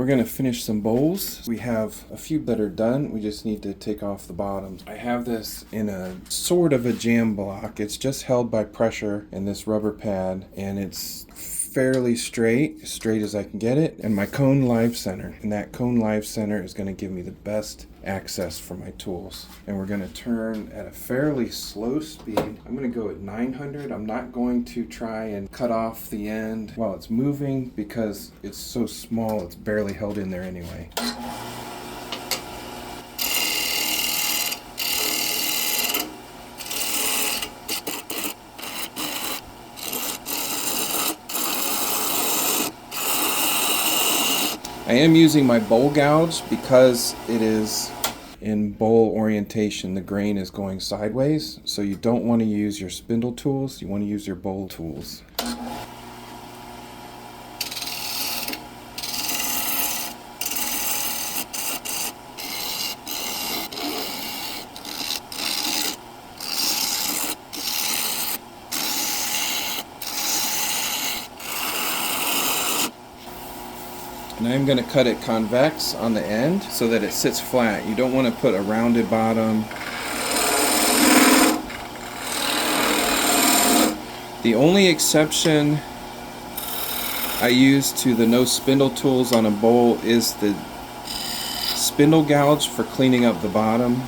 we're gonna finish some bowls. We have a few that are done. We just need to take off the bottoms. I have this in a sort of a jam block. It's just held by pressure in this rubber pad, and it's fairly straight as I can get it, and my cone live center. And that cone live center is gonna give me the best access for my tools. And we're gonna turn at a fairly slow speed. I'm gonna go at 900. I'm not going to try and cut off the end while it's moving because it's so small, it's barely held in there anyway. I am using my bowl gouge because it is in bowl orientation. The grain is going sideways, so you don't want to use your spindle tools, you want to use your bowl tools. And I'm going to cut it convex on the end so that it sits flat. You don't want to put a rounded bottom. The only exception I use to the no spindle tools on a bowl is the spindle gouge for cleaning up the bottom.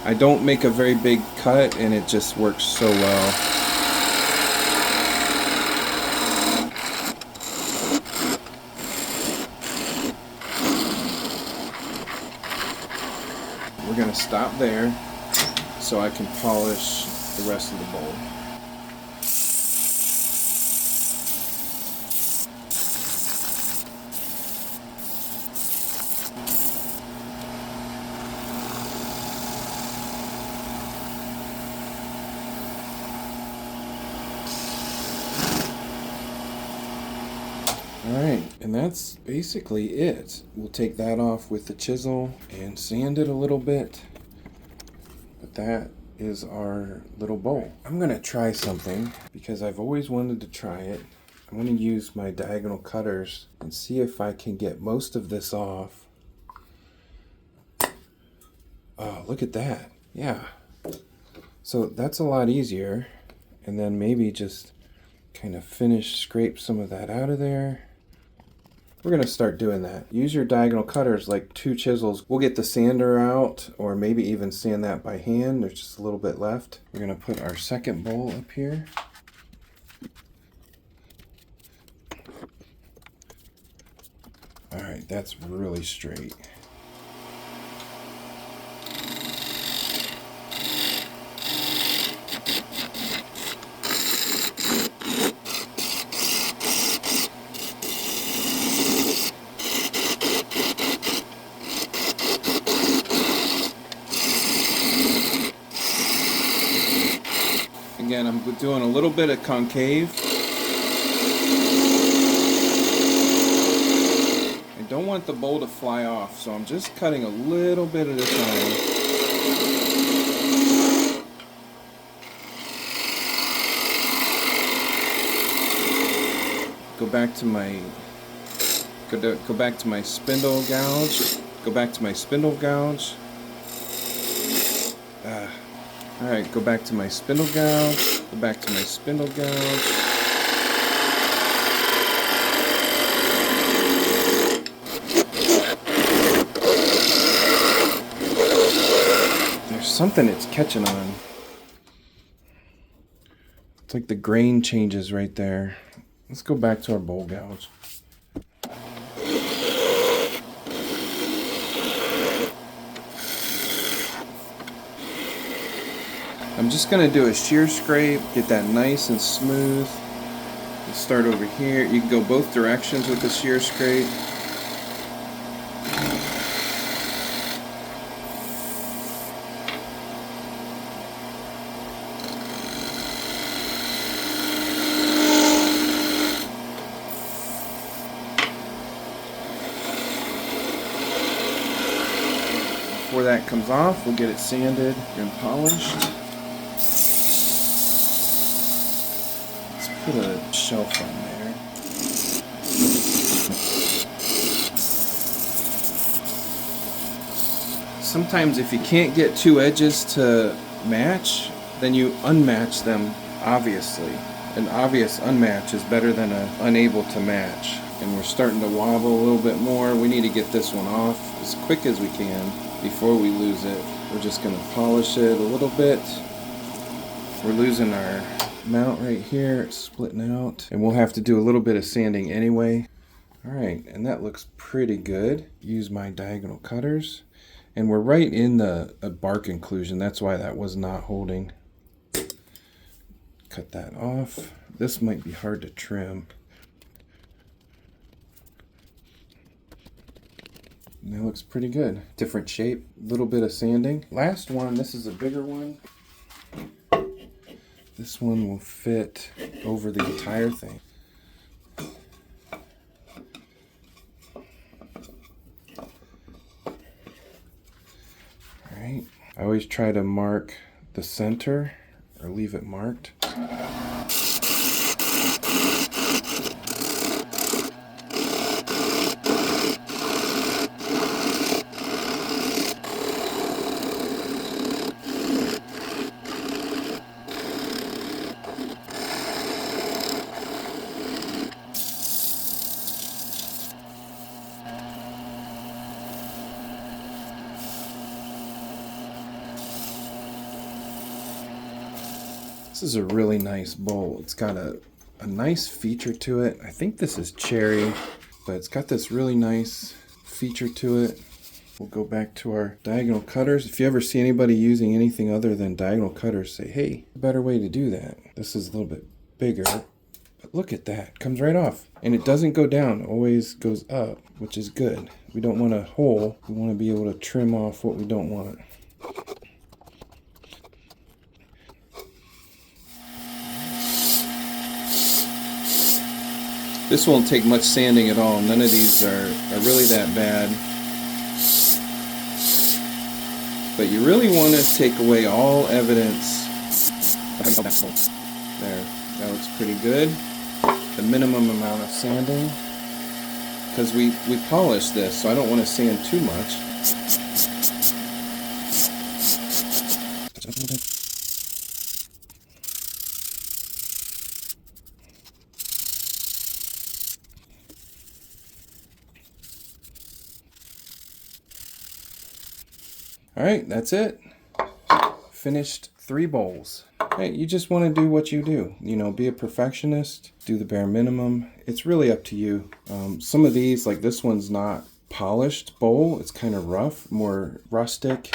I don't make a very big cut and it just works so well. We're going to stop there so I can polish the rest of the bowl. Alright, and that's basically it. We'll take that off with the chisel and sand it a little bit. But that is our little bowl. I'm going to try something because I've always wanted to try it. I'm going to use my diagonal cutters and see if I can get most of this off. Oh, look at that. Yeah. So that's a lot easier. And then maybe just kind of scrape some of that out of there. We're going to start doing that. Use your diagonal cutters like 2 chisels. We'll get the sander out or maybe even sand that by hand. There's just a little bit left. We're going to put our second bowl up here. Alright, that's really straight. Again, I'm doing a little bit of concave. I don't want the bowl to fly off, so I'm just cutting a little bit at a time. Go back to my spindle gouge. Go back to my spindle gouge. Alright, go back to my spindle gouge, go back to my spindle gouge. There's something it's catching on. It's like the grain changes right there. Let's go back to our bowl gouge. I'm just going to do a shear scrape, get that nice and smooth. We'll start over here. You can go both directions with the shear scrape. Before that comes off, we'll get it sanded and polished. Let's put a shelf on there. Sometimes if you can't get two edges to match, then you unmatch them, obviously. An obvious unmatch is better than an unable to match. And we're starting to wobble a little bit more. We need to get this one off as quick as we can before we lose it. We're just going to polish it a little bit. We're losing our mount right here. It's splitting out. And we'll have to do a little bit of sanding anyway. Alright, and that looks pretty good. Use my diagonal cutters. And we're right in the bark inclusion. That's why that was not holding. Cut that off. This might be hard to trim. And that looks pretty good. Different shape, little bit of sanding. Last one, this is a bigger one. This one will fit over the entire thing. Alright, I always try to mark the center or leave it marked. This is a really nice bowl. It's got a nice feature to it. I think this is cherry, but it's got this really nice feature to it. We'll go back to our diagonal cutters. If you ever see anybody using anything other than diagonal cutters, say, hey, a better way to do that. This is a little bit bigger, but look at that. It comes right off. And it doesn't go down, it always goes up, which is good. We don't want a hole. We want to be able to trim off what we don't want. This won't take much sanding at all. None of these are really that bad. But you really want to take away all evidence. There, that looks pretty good. The minimum amount of sanding. Because we polished this, so I don't want to sand too much. Alright, that's it. Finished 3 bowls. Hey, you just want to do what you do. You know, be a perfectionist, do the bare minimum. It's really up to you. Some of these, like this one's not polished bowl. It's kind of rough, more rustic.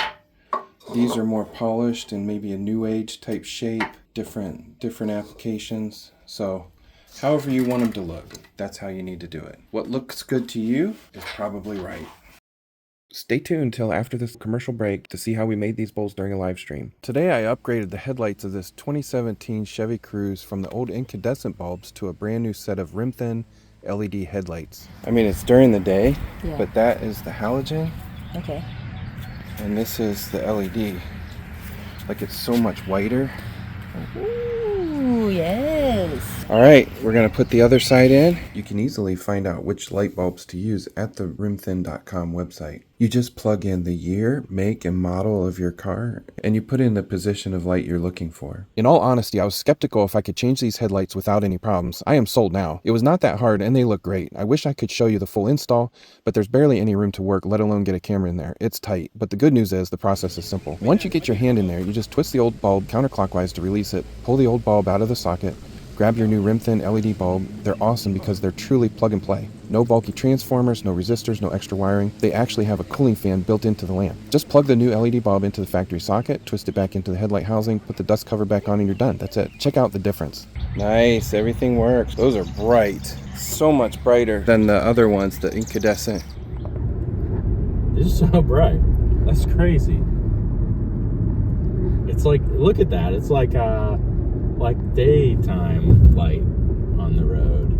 These are more polished and maybe a new age type shape, different applications. So, however you want them to look, that's how you need to do it. What looks good to you is probably right. Stay tuned until after this commercial break to see how we made these bowls during a live stream. Today I upgraded the headlights of this 2017 Chevy Cruze from the old incandescent bulbs to a brand new set of Rimthin LED headlights. I mean, it's during the day, yeah, but that is the halogen. Okay. And this is the LED. Like, it's so much whiter. Ooh, yes. All right, we're gonna put the other side in. You can easily find out which light bulbs to use at the rimthin.com website. You just plug in the year, make, and model of your car, and you put in the position of light you're looking for. In all honesty, I was skeptical if I could change these headlights without any problems. I am sold now. It was not that hard, and they look great. I wish I could show you the full install, but there's barely any room to work, let alone get a camera in there. It's tight, but the good news is the process is simple. Once you get your hand in there, you just twist the old bulb counterclockwise to release it, pull the old bulb out of the socket, grab your new Rimthin LED bulb. They're awesome because they're truly plug and play. No bulky transformers, no resistors, no extra wiring. They actually have a cooling fan built into the lamp. Just plug the new LED bulb into the factory socket, twist it back into the headlight housing, put the dust cover back on, and you're done. That's it. Check out the difference. Nice, everything works. Those are bright. So much brighter than the other ones, the incandescent. They're so bright. That's crazy. It's like, look at that. It's like daytime light on the road.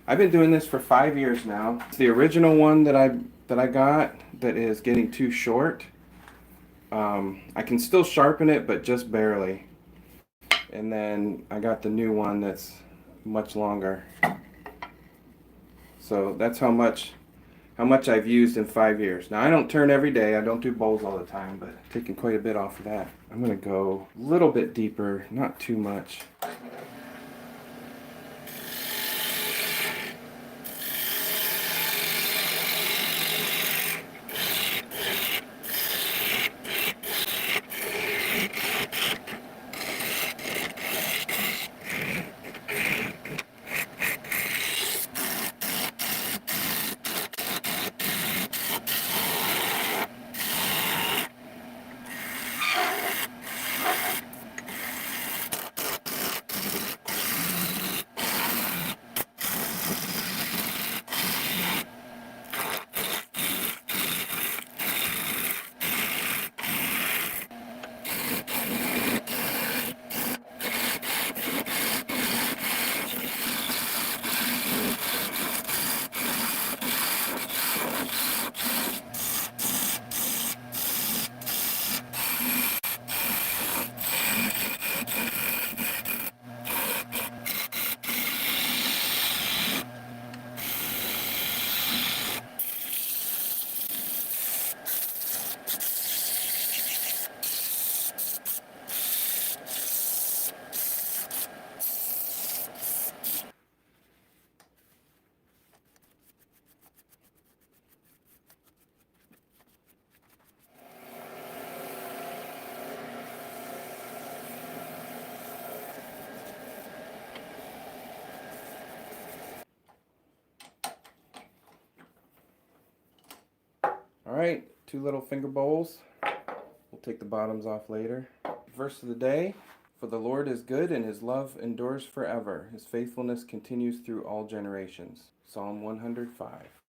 I've been doing this for 5 years now. It's the original one that I got that is getting too short. I can still sharpen it, but just barely. And then I got the new one that's much longer. So that's how much I've used in 5 years. Now I don't turn every day. I don't do bowls all the time, but taking quite a bit off of that. I'm gonna go a little bit deeper, not too much. All right, 2 little finger bowls. We'll take the bottoms off later. Verse of the day: for the Lord is good and his love endures forever. His faithfulness continues through all generations. Psalm 105.